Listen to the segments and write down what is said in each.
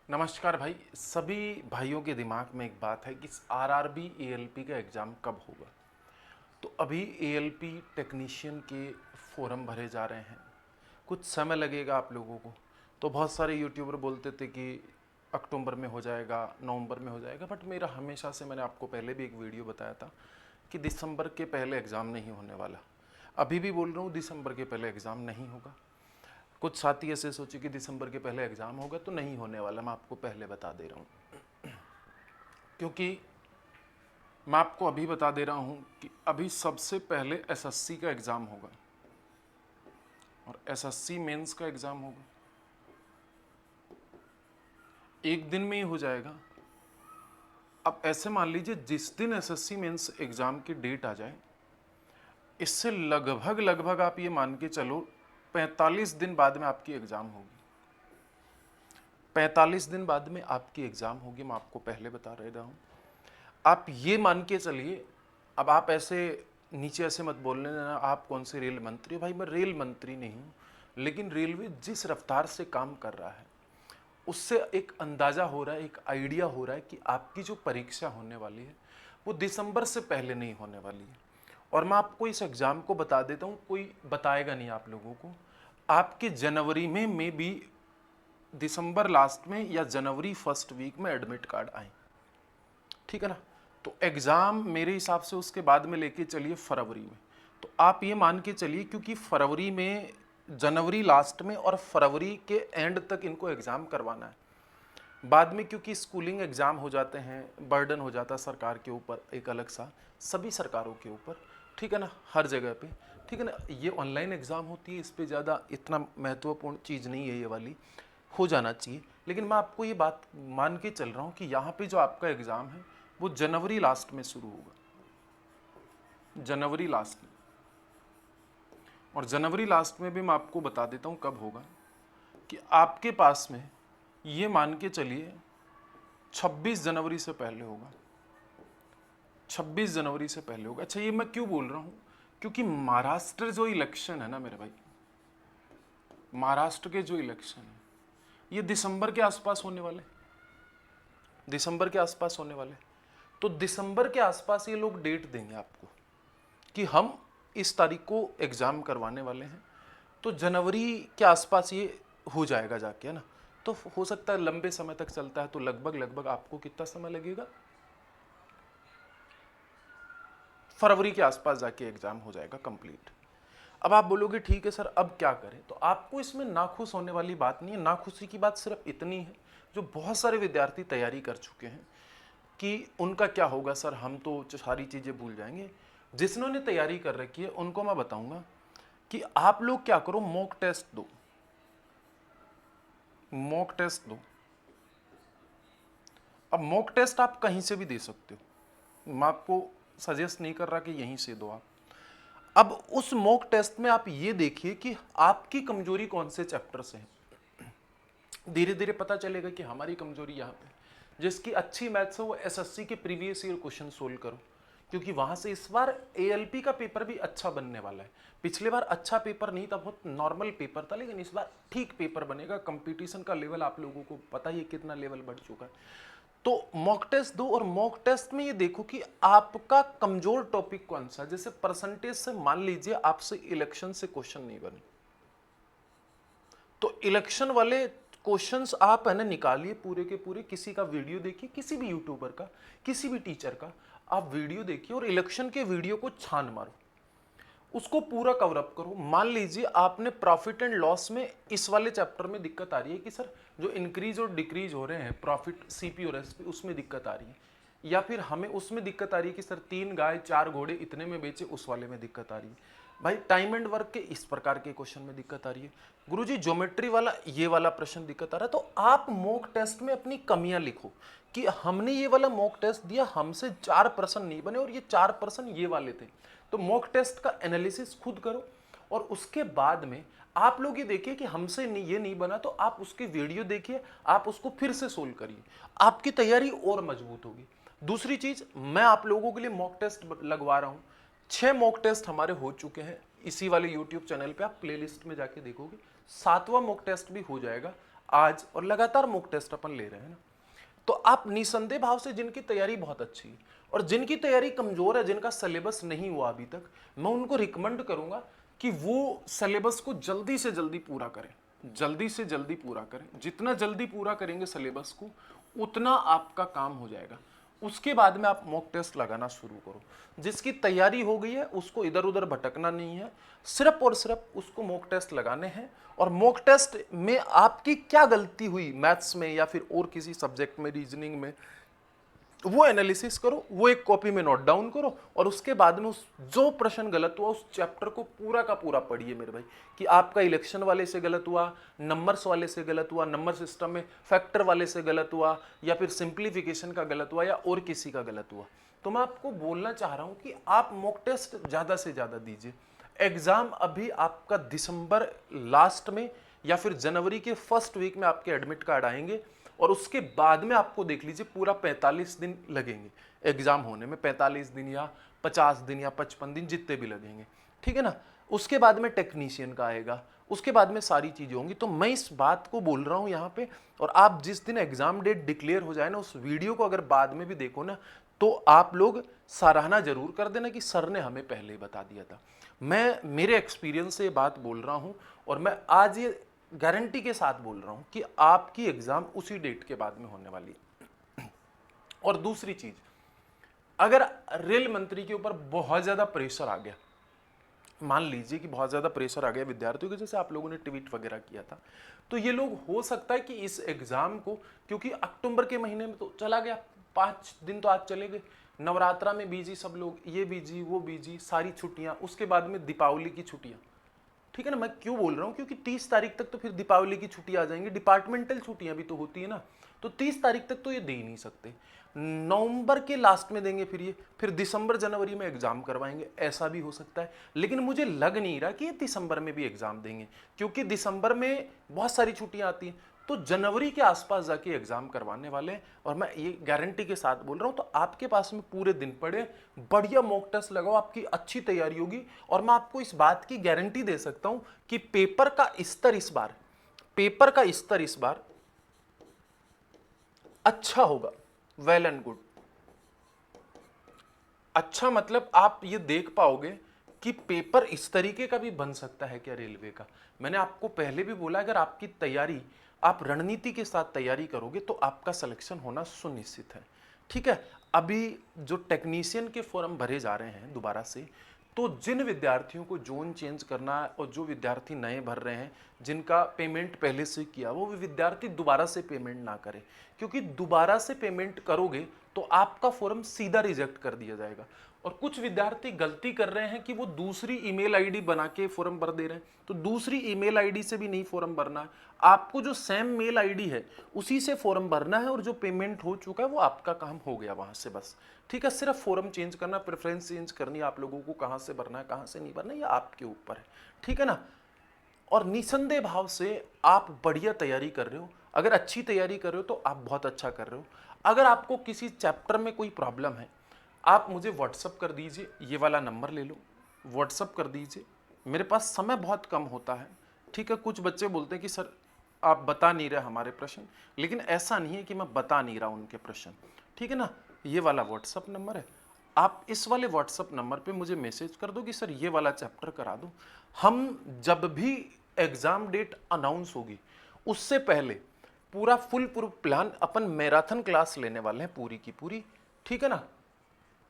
नमस्कार भाई। सभी भाइयों के दिमाग में एक बात है कि आरआरबी एएलपी का एग्ज़ाम कब होगा। तो अभी एएलपी टेक्नीशियन के फॉर्म भरे जा रहे हैं, कुछ समय लगेगा आप लोगों को। तो बहुत सारे यूट्यूबर बोलते थे कि अक्टूबर में हो जाएगा, नवंबर में हो जाएगा, बट मेरा हमेशा से, मैंने आपको पहले भी एक वीडियो बताया था कि दिसंबर के पहले एग्ज़ाम नहीं होने वाला। अभी भी बोल रहा हूँ, दिसंबर के पहले एग्ज़ाम नहीं होगा। कुछ साथी ऐसे सोचे कि दिसंबर के पहले एग्ज़ाम होगा, तो नहीं होने वाला, मैं आपको पहले बता दे रहा हूँ। क्योंकि मैं आपको अभी बता दे रहा हूँ कि अभी सबसे पहले एसएससी का एग्ज़ाम होगा और एसएससी मेंस का एग्ज़ाम होगा। एक दिन में ही हो जाएगा। अब ऐसे मान लीजिए जिस दिन एसएससी मेंस एग्ज़ाम की डेट आ जाए, इससे लगभग लगभग आप ये मान के चलो 45 दिन बाद में आपकी एग्ज़ाम होगी। 45 दिन बाद में आपकी एग्ज़ाम होगी, मैं आपको पहले बता रहा हूँ। आप ये मान के चलिए, अब आप ऐसे नीचे ऐसे मत बोलने ना, आप कौन से रेल मंत्री हो। भाई मैं रेल मंत्री नहीं हूँ, लेकिन रेलवे जिस रफ्तार से काम कर रहा है उससे एक अंदाज़ा हो रहा है, एक आइडिया हो रहा है कि आपकी जो परीक्षा होने वाली है वो दिसंबर से पहले नहीं होने वाली है। और मैं आपको इस एग्ज़ाम को बता देता हूँ, कोई बताएगा नहीं आप लोगों को। आपके जनवरी में मे बी दिसंबर लास्ट में या जनवरी फर्स्ट वीक में एडमिट कार्ड आए, ठीक है ना। तो एग्ज़ाम मेरे हिसाब से उसके बाद में लेके चलिए फरवरी में। तो आप ये मान के चलिए, क्योंकि फरवरी में, जनवरी लास्ट में और फरवरी के एंड तक इनको एग्ज़ाम करवाना है। बाद में क्योंकि स्कूलिंग एग्ज़ाम हो जाते हैं, बर्डन हो जाता है सरकार के ऊपर एक अलग सा, सभी सरकारों के ऊपर, ठीक है ना, हर जगह पे, ठीक है ना। ये ऑनलाइन एग्ज़ाम होती है, इस पर ज़्यादा इतना महत्वपूर्ण चीज़ नहीं है ये वाली, हो जाना चाहिए। लेकिन मैं आपको ये बात मान के चल रहा हूँ कि यहाँ पे जो आपका एग्ज़ाम है वो जनवरी लास्ट में शुरू होगा, जनवरी लास्ट में। और जनवरी लास्ट में भी मैं आपको बता देता हूँ कब होगा, कि आपके पास में ये मान के चलिए 26 जनवरी से पहले होगा। 26 जनवरी से पहले होगा। अच्छा, ये मैं क्यों बोल रहा हूँ, क्योंकि महाराष्ट्र जो इलेक्शन है ना मेरे भाई, महाराष्ट्र के जो इलेक्शन है ये दिसंबर के आसपास होने वाले, दिसंबर के आसपास होने वाले। तो दिसंबर के आसपास ये लोग डेट देंगे आपको कि हम इस तारीख को एग्ज़ाम करवाने वाले हैं। तो जनवरी के आसपास ये हो जाएगा जाके, है ना। तो हो सकता है लंबे समय तक चलता है, तो लगभग लगभग आपको कितना समय लगेगा, फरवरी के आसपास जाके एग्ज़ाम हो जाएगा कंप्लीट। अब आप बोलोगे ठीक है सर अब क्या करें, तो आपको इसमें नाखुश होने वाली बात नहीं है। नाखुशी की बात सिर्फ इतनी है, जो बहुत सारे विद्यार्थी तैयारी कर चुके हैं कि उनका क्या होगा सर, हम तो सारी चीज़ें भूल जाएंगे। जिन्होंने तैयारी कर रखी है उनको मैं बताऊंगा कि आप लोग क्या करो, मॉक टेस्ट दो, मॉक टेस्ट दो। अब मॉक टेस्ट आप कहीं से भी दे सकते हो, मैं आपको सजेस्ट नहीं कर रहा कि यहीं से दो आप। अब उस मॉक टेस्ट में आप ये देखिए कि आपकी कमजोरी कौन से चैप्टर से है। धीरे धीरे पता चलेगा कि हमारी कमजोरी यहाँ पे, जिसकी अच्छी मैथ्स हो वो एसएससी के प्रीवियस ईयर क्वेश्चन सोल्व करो, क्योंकि वहां से इस बार एएलपी का पेपर भी अच्छा बनने वाला है। पिछले बार अच्छा पेपर नहीं था, बहुत नॉर्मल पेपर था, लेकिन इस बार ठीक पेपर बनेगा। कंपटीशन का लेवल आप लोगों को पता ही है कितना लेवल बढ़ चुका है। तो मॉक टेस्ट दो, और मॉक टेस्ट में ये देखो कि आपका कमजोर टॉपिक कौन सा। जैसे परसेंटेज से मान लीजिए आपसे इलेक्शन से क्वेश्चन नहीं बने, तो इलेक्शन वाले क्वेश्चंस आप है ना निकालिए पूरे के पूरे, किसी का वीडियो देखिए, किसी भी यूट्यूबर का, किसी भी टीचर का आप वीडियो देखिए और इलेक्शन के वीडियो को छान मारो, उसको पूरा कवर अप करो। मान लीजिए आपने प्रॉफिट एंड लॉस में इस वाले चैप्टर में दिक्कत आ रही है कि सर जो इंक्रीज और डिक्रीज हो रहे हैं प्रॉफिट सीपी और एसपी, उसमें दिक्कत आ रही है, या फिर हमें उसमें दिक्कत आ रही है कि सर 3 गाय 4 घोड़े इतने में बेचे, उस वाले में दिक्कत आ रही है। भाई टाइम एंड वर्क के इस प्रकार के क्वेश्चन में दिक्कत आ रही है, गुरुजी ज्योमेट्री वाला ये वाला प्रश्न दिक्कत आ रहा है, तो आप मॉक टेस्ट में अपनी कमियां लिखो कि हमने ये वाला मॉक टेस्ट दिया, हमसे 4 प्रश्न नहीं बने और ये 4 प्रश्न ये वाले थे। तो मॉक टेस्ट का एनालिसिस खुद करो, और उसके बाद में आप लोग ये देखिए कि हमसे ये नहीं बना, तो आप उसकी वीडियो देखिए, आप उसको फिर से सोल्व करिए, आपकी तैयारी और मजबूत होगी। दूसरी चीज, मैं आप लोगों के लिए मॉक टेस्ट लगवा रहा हूं। 6 मॉक टेस्ट हमारे हो चुके हैं, इसी वाले यूट्यूब चैनल पे आप प्लेलिस्ट में जाके देखोगे, 7वां मॉक टेस्ट भी हो जाएगा। आज, और लगातार मॉक टेस्ट अपन ले रहे हैं ना, तो आप निसंदेह भाव से जिनकी तैयारी बहुत अच्छी है और जिनकी तैयारी कमजोर है, जिनका सिलेबस नहीं हुआ अभी तक, मैं उनको रिकमेंड करूंगा कि वो सिलेबस को जल्दी से जल्दी पूरा करें, जल्दी से जल्दी पूरा करें। जितना जल्दी पूरा करेंगे सिलेबस को, उतना आपका काम हो जाएगा। उसके बाद में आप मॉक टेस्ट लगाना शुरू करो। जिसकी तैयारी हो गई है उसको इधर उधर भटकना नहीं है, सिर्फ और सिर्फ उसको मॉक टेस्ट लगाने हैं। और मॉक टेस्ट में आपकी क्या गलती हुई मैथ्स में या फिर और किसी सब्जेक्ट में, रीजनिंग में, वो एनालिसिस करो, वो एक कॉपी में नोट डाउन करो, और उसके बाद में उस जो प्रश्न गलत हुआ उस चैप्टर को पूरा का पूरा पढ़िए मेरे भाई, कि आपका इलेक्शन वाले से गलत हुआ, नंबर्स वाले से गलत हुआ, नंबर सिस्टम में फैक्टर वाले से गलत हुआ, या फिर सिंप्लीफिकेशन का गलत हुआ, या और किसी का गलत हुआ। तो मैं आपको बोलना चाह रहा हूं कि आप मॉक टेस्ट ज्यादा से ज्यादा दीजिए। एग्जाम अभी आपका दिसंबर लास्ट में या फिर जनवरी के फर्स्ट वीक में आपके एडमिट कार्ड आएंगे, और उसके बाद में आपको देख लीजिए पूरा 45 दिन लगेंगे एग्जाम होने में, 45 दिन या 50 दिन या 55 दिन, जितने भी लगेंगे, ठीक है ना। उसके बाद में टेक्नीशियन का आएगा, उसके बाद में सारी चीजें होंगी। तो मैं इस बात को बोल रहा हूं यहाँ पे, और आप जिस दिन एग्जाम डेट डिक्लेयर हो जाए ना, उस वीडियो को अगर बाद में भी देखो ना, तो आप लोग सराहना जरूर कर देना कि सर ने हमें पहले ही बता दिया था। मैं मेरे एक्सपीरियंस से ये बात बोल रहा हूं, और मैं आज ये गारंटी के साथ बोल रहा हूं कि आपकी एग्जाम उसी डेट के बाद में होने वाली है। और दूसरी चीज, अगर रेल मंत्री के ऊपर बहुत ज्यादा प्रेशर आ गया, मान लीजिए कि बहुत ज्यादा प्रेशर आ गया विद्यार्थियों के, जैसे आप लोगों ने ट्वीट वगैरह किया था, तो ये लोग हो सकता है कि इस एग्जाम को, क्योंकि अक्टूबर के महीने में तो चला गया, 5 दिन तो आज चले गए, नवरात्रा में बिजी सब लोग, ये बिजी वो बिजी, सारी छुट्टियां, उसके बाद में दीपावली की छुट्टियां, ठीक है ना। मैं क्यों बोल रहा हूं, क्योंकि 30 तारीख तक तो फिर दीपावली की छुट्टी आ जाएंगी, डिपार्टमेंटल छुट्टियां भी तो होती है ना, तो 30 तारीख तक तो ये दे ही नहीं सकते। नवंबर के लास्ट में देंगे, फिर दिसंबर जनवरी में एग्जाम करवाएंगे, ऐसा भी हो सकता है। लेकिन मुझे लग नहीं रहा कि ये दिसंबर में भी एग्जाम देंगे, क्योंकि दिसंबर में बहुत सारी छुट्टियां आती हैं, तो जनवरी के आसपास जाके एग्जाम करवाने वाले हैं। और मैं ये गारंटी के साथ बोल रहा हूं। तो आपके पास में पूरे दिन पड़े, बढ़िया मॉक टेस्ट लगाओ, आपकी अच्छी तैयारी होगी। और मैं आपको इस बात की गारंटी दे सकता हूं कि पेपर का स्तर इस बार अच्छा होगा। Well and good. अच्छा मतलब आप ये देख पाओगे कि पेपर इस तरीके का भी बन सकता है क्या रेलवे का। मैंने आपको पहले भी बोला, अगर आपकी तैयारी, आप रणनीति के साथ तैयारी करोगे तो आपका सिलेक्शन होना सुनिश्चित है, ठीक है। अभी जो टेक्नीशियन के फॉर्म भरे जा रहे हैं दोबारा से, तो जिन विद्यार्थियों को जोन चेंज करना है और जो विद्यार्थी नए भर रहे हैं, जिनका पेमेंट पहले से किया, वो विद्यार्थी दोबारा से पेमेंट ना करें, क्योंकि दोबारा से पेमेंट करोगे तो आपका फॉर्म सीधा रिजेक्ट कर दिया जाएगा। और कुछ विद्यार्थी गलती कर रहे हैं कि वो दूसरी ईमेल आईडी बना के फॉर्म भर दे रहे हैं, तो दूसरी ईमेल आईडी से भी नहीं फॉर्म भरना है, आपको जो सेम मेल आईडी है उसी से फॉर्म भरना है, और जो पेमेंट हो चुका है वो आपका काम हो गया वहां से, बस, ठीक है। सिर्फ फॉर्म चेंज करना, प्रेफरेंस चेंज करनी है, आप लोगों को कहां से भरना है कहां से नहीं भरना है, ये आपके ऊपर है, ठीक है ना। और निसंदेह भाव से आप बढ़िया तैयारी कर रहे हो, अगर अच्छी तैयारी कर रहे हो तो आप बहुत अच्छा कर रहे हो। अगर आपको किसी चैप्टर में कोई प्रॉब्लम है, आप मुझे व्हाट्सअप कर दीजिए, ये वाला नंबर ले लो, व्हाट्सअप कर दीजिए। मेरे पास समय बहुत कम होता है, ठीक है। कुछ बच्चे बोलते हैं कि सर आप बता नहीं रहे हमारे प्रश्न, लेकिन ऐसा नहीं है कि मैं बता नहीं रहा उनके प्रश्न, ठीक है ना। ये वाला व्हाट्सअप नंबर है, आप इस वाले व्हाट्सअप नंबर पे मुझे मैसेज कर दो कि सर ये वाला चैप्टर करा दो। हम जब भी एग्जाम डेट अनाउंस होगी उससे पहले पूरा फुल प्रूफ प्लान, अपन मैराथन क्लास लेने वाले हैं पूरी की पूरी, ठीक है ना।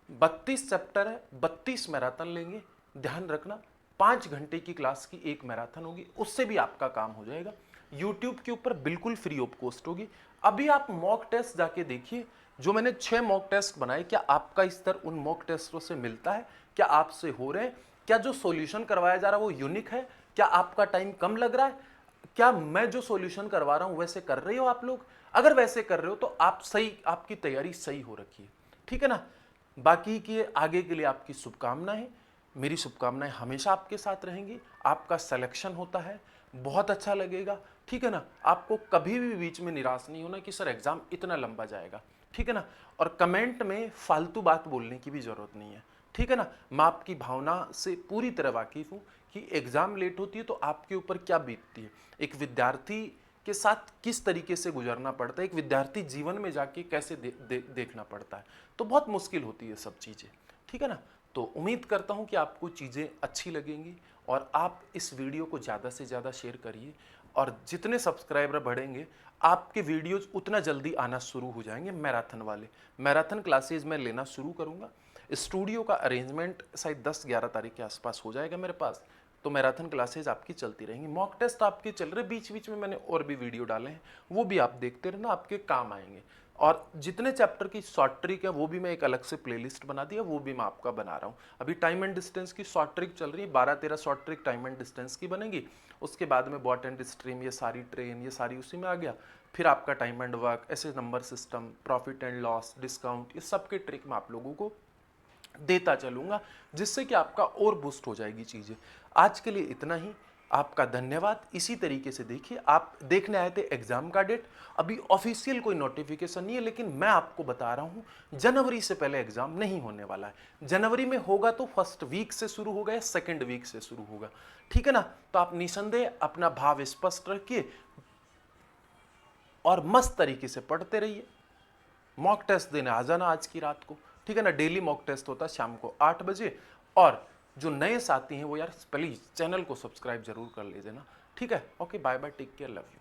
32 चैप्टर है, 32 मैराथन लेंगे, ध्यान रखना। 5 घंटे की क्लास की एक मैराथन होगी, उससे भी आपका काम हो जाएगा। यूट्यूब के ऊपर बिल्कुल फ्री ऑफ कॉस्ट होगी। अभी आप मॉक टेस्ट जाके देखिए, जो मैंने 6 मॉक टेस्ट बनाए, क्या आपका स्तर उन मॉक टेस्टों से मिलता है, क्या आपसे हो रहे हैं, क्या जो सॉल्यूशन करवाया जा रहा है वो यूनिक है, क्या आपका टाइम कम लग रहा है, क्या मैं जो सॉल्यूशन करवा रहा हूं वैसे कर रहे हो आप लोग। अगर वैसे कर रहे हो तो आप सही, आपकी तैयारी सही हो रखी है, ठीक है ना। बाकी के आगे के लिए आपकी शुभकामनाएं, मेरी शुभकामनाएं हमेशा आपके साथ रहेंगी। आपका सिलेक्शन होता है, बहुत अच्छा लगेगा, ठीक है ना। आपको कभी भी बीच में निराश नहीं होना कि सर एग्जाम इतना लंबा जाएगा, ठीक है ना। और कमेंट में फालतू बात बोलने की भी जरूरत नहीं है, ठीक है ना। मैं आपकी भावना से पूरी तरह वाकिफ हूं कि एग्जाम लेट होती है तो आपके ऊपर क्या बीतती है। एक विद्यार्थी के साथ किस तरीके से गुजरना पड़ता है, एक विद्यार्थी जीवन में जाके कैसे देखना पड़ता है, तो बहुत मुश्किल होती है सब चीज़ें, ठीक है ना। तो उम्मीद करता हूँ कि आपको चीज़ें अच्छी लगेंगी और आप इस वीडियो को ज़्यादा से ज़्यादा शेयर करिए, और जितने सब्सक्राइबर बढ़ेंगे आपके वीडियोज उतना जल्दी आना शुरू हो जाएंगे। मैराथन वाले मैराथन क्लासेज मैं लेना शुरू करूँगा। स्टूडियो का अरेंजमेंट शायद 10-11 तारीख के आसपास हो जाएगा मेरे पास, तो मैराथन क्लासेज आपकी चलती रहेंगी। मॉक टेस्ट आपके चल रहे, बीच बीच में मैंने और भी वीडियो डाले हैं, वो भी आप देखते रहना, आपके काम आएंगे। और जितने चैप्टर की शॉर्ट ट्रिक है वो भी मैं एक अलग से प्लेलिस्ट बना दिया, वो भी मैं आपका बना रहा हूँ। अभी टाइम एंड डिस्टेंस की शॉर्ट ट्रिक चल रही है, 12-13 short trick time and distance की बनेगी। उसके बाद में बॉट एंड स्ट्रीम, ये सारी ट्रेन, ये सारी उसी में आ गया। फिर आपका टाइम एंड वर्क, ऐसे number system, profit and loss, discount, ये सब के ट्रिक मैं आप लोगों को देता चलूँगा, जिससे कि आपका और बूस्ट हो जाएगी चीज़ें। आज के लिए इतना ही, आपका धन्यवाद। इसी तरीके से देखिए, आप देखने आए थे एग्ज़ाम का डेट, अभी ऑफिशियल कोई नोटिफिकेशन नहीं है, लेकिन मैं आपको बता रहा हूँ जनवरी से पहले एग्ज़ाम नहीं होने वाला है। जनवरी में होगा तो फर्स्ट वीक से शुरू होगा या सेकेंड वीक से शुरू होगा, ठीक है ना। तो आप निसंदेह अपना भाव स्पष्ट रखिए और मस्त तरीके से पढ़ते रहिए। मॉक टेस्ट देने आ जाना आज की रात को, ठीक है ना। डेली मॉक टेस्ट होता है शाम को 8 बजे। और जो नए साथी हैं वो यार प्लीज चैनल को सब्सक्राइब जरूर कर लीजिए ना, ठीक है। Okay, bye bye, take care, love you.